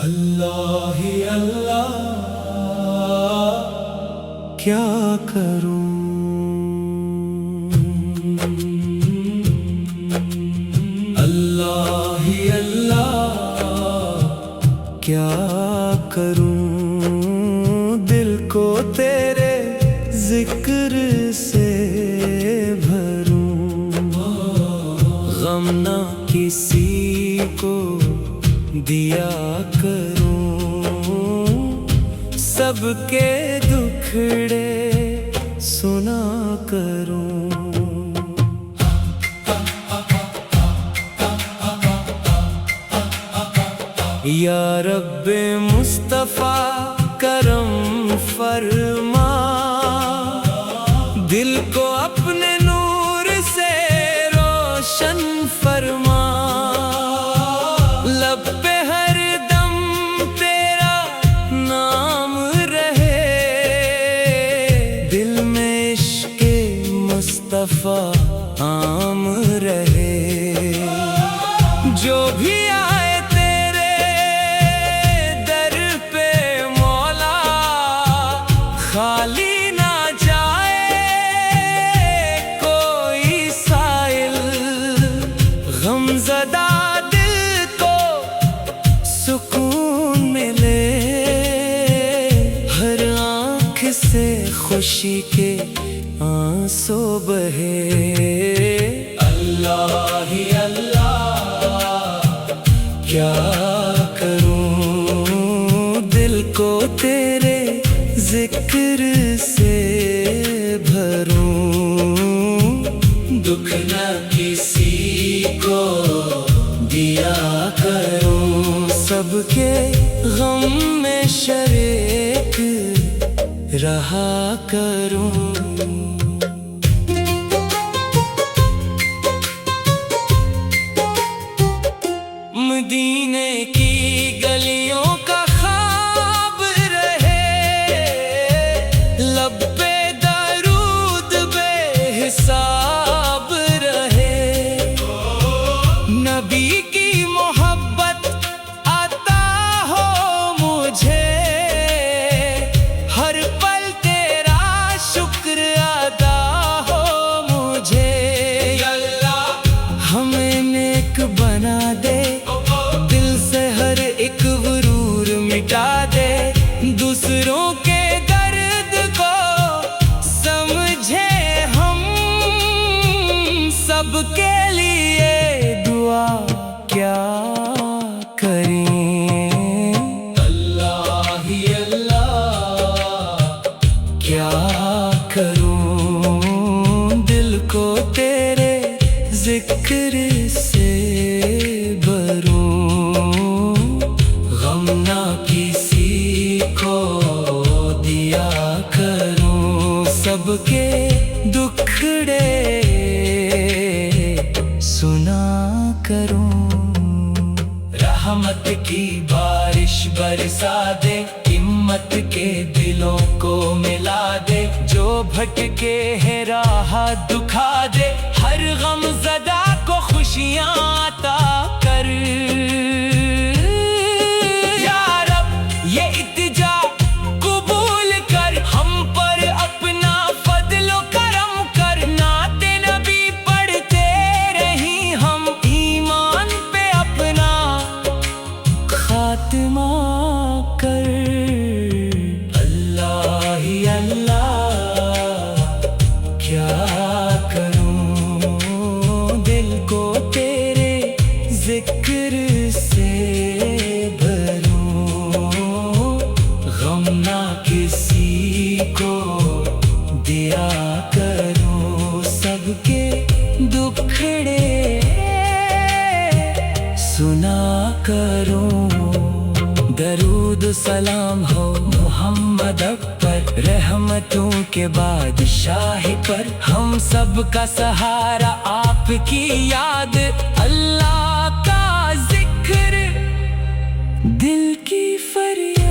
اللہ ہی اللہ کیا کروں، اللہ ہی اللہ کیا کروں، دل کو تیرے ذکر سے بھروں، غم نہ کسی کو دیا کروں، سب کے دکھڑے سنا کروں، یا رب مصطفیٰ کرم فرما، دل کو اپنے نور سے روشن فرما، لب پہ ہر دم تیرا نام رہے، دل میں عشق مصطفیٰ عام رہے، جو بھی آئے تیرے در پہ مولا، خالی نہ جائے کوئی سائل، غم زدہ دل کو سکون ملے، ہر آنکھ سے خوشی کے آنسو بہے، اللہ ہی اللہ کیا کروں، دل کو تیرے ذکر سے بھروں، دکھ نہ کسی کو دیا کروں، سب کے غم میں شریک رہا کروں، مدینے کی گلیوں کا خواب رہے، لب پہ درود بے حساب رہے، نبی کی محبت عطا ہو مجھے، ہر پل تیرا شکر ادا ہو مجھے، یا اللہ ہمیں نیک بنا دے، دل سے ہر ایک غرور مٹا دے، دوسروں کے درد کو سمجھے ہم، سب کے لیے دعا کیا کریں، اللہ ہی اللہ کیا کروں، دل کو تیرے ذکر سے بھروں، غم نہ کسی کو دیا کروں، سب کے دکھڑے سنا کروں، رحمت کی بارش برسا دے، ہمت کے دلوں کو ملا دے، جو بھٹکے ہے راہ دکھا دے، ہر غم زدہ کو خوشیاں عطا کر، یا رب یہ التجا قبول کر، ہم پر اپنا فضل و کرم کر، نعت نبی پڑھتے رہیں ہم، ایمان پہ اپنا خاتمہ کر، اللہ ہی اللہ کیا کروں، دل کو تیرے ذکر سے بھروں، غم نہ کسی کو دیا کروں، سب کے دکھڑے سنا کروں، درود سلام ہو محمد پر، رحمتوں کے بادشاہ پر، ہم سب کا سہارا آپ کی یاد، اللہ کا ذکر دل کی فریاد۔